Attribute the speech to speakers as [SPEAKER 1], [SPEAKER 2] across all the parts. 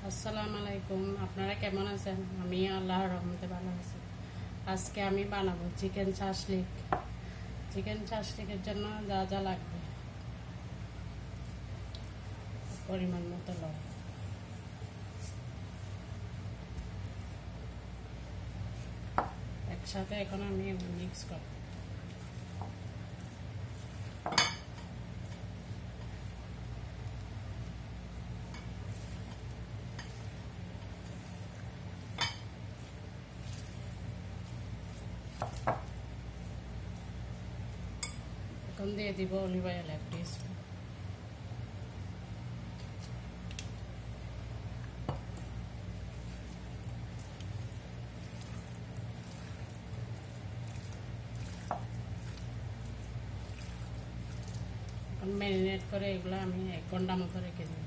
[SPEAKER 1] আসসালামু আলাইকুম। আপনারা কেমন আছেন? আমি আল্লাহর রহমতে ভালো আছি। আজকে আমি বানাবো চিকেন চাশলিক। চিকেন চাশলিকের জন্য যা যা লাগবে: পরিমাণ মতো লবণ, একসাথে এখন আমি মিক্স করব। এখন দিয়ে দিব অলিভ অয়েল 1 টিস্পুন। এখন ম্যারিনেট করে এগুলো আমি 1 ঘন্টা মতো রেখে দিই।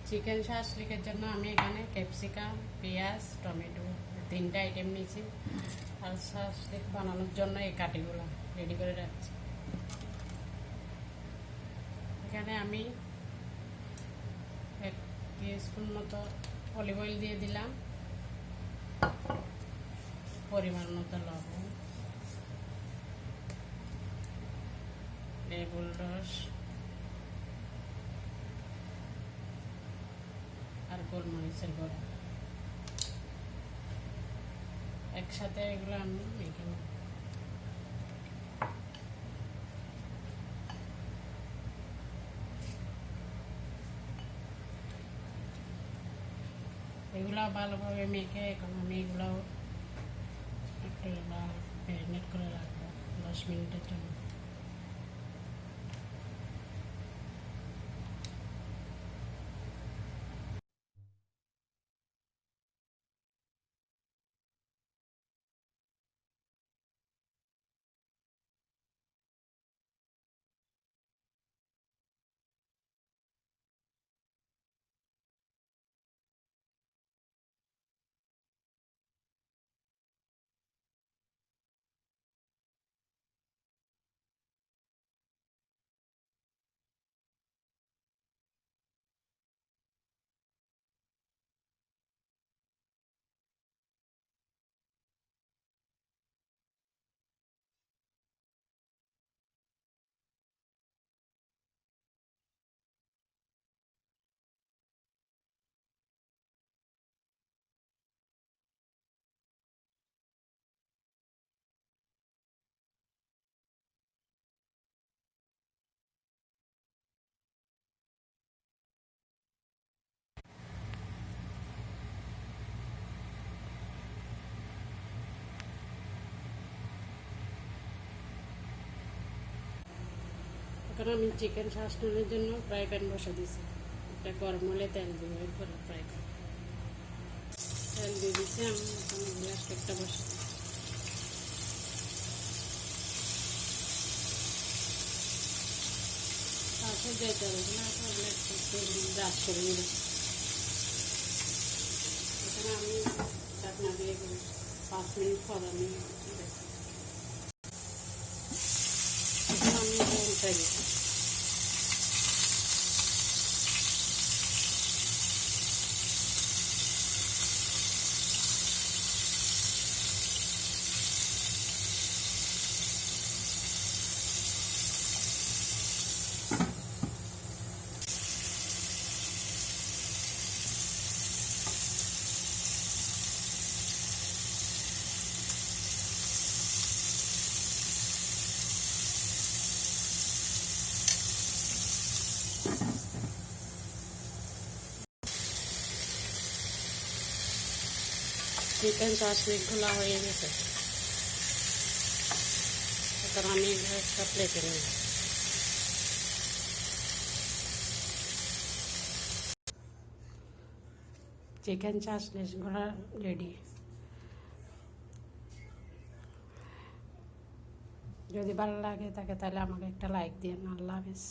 [SPEAKER 1] চিকেন শাসলিকের জন্য আমি এখানে ক্যাপসিকাম, পেঁয়াজ, টমেটো 3টা আইটেম নিয়েছি। আর শাসলিক বানানোর জন্য এই কাটিগুলো রেডি করে রাখছি। এখানে আমি 1 টিস্পুন মতো অলিভ অয়েল দিয়ে দিলাম, পরিমাণ মতো লবণ, লেবুর রস আর গোলমরিচের গুঁড়া। একসাথে এগুলো আমি মেখে নেব। এগুলো ভালোভাবে মেখে এখন আমি এগুলো একটু ম্যারিনেট করে রাখবো 10 মিনিটের জন্য। এখন আমি চিকেন শাসনের জন্য ফ্রাই প্যান বসে দিয়েছি। এটা গরম হলে তেল দিব, এরপরে ফ্রাই করব। তেল দিয়ে দিচ্ছি আমি। এখন গ্যাস একটা বসে পাশে যে তেলগুলো আছে ওগুলো একটু ব্রাশ করে নিব। এখানে আমি ঢাকনা দিয়ে 5 মিনিট পর আমি এখন আমি উল্টাই দিব। চিকেন চাশনিক খোলা হয়ে গেছে। এখন আমি একটা প্লেটে নিই। চিকেন চাশনিকগুলো রেডি। যদি ভালো লাগে থাকে তাহলে আমাকে একটা লাইক দিন। আল্লাহ হাফেজ।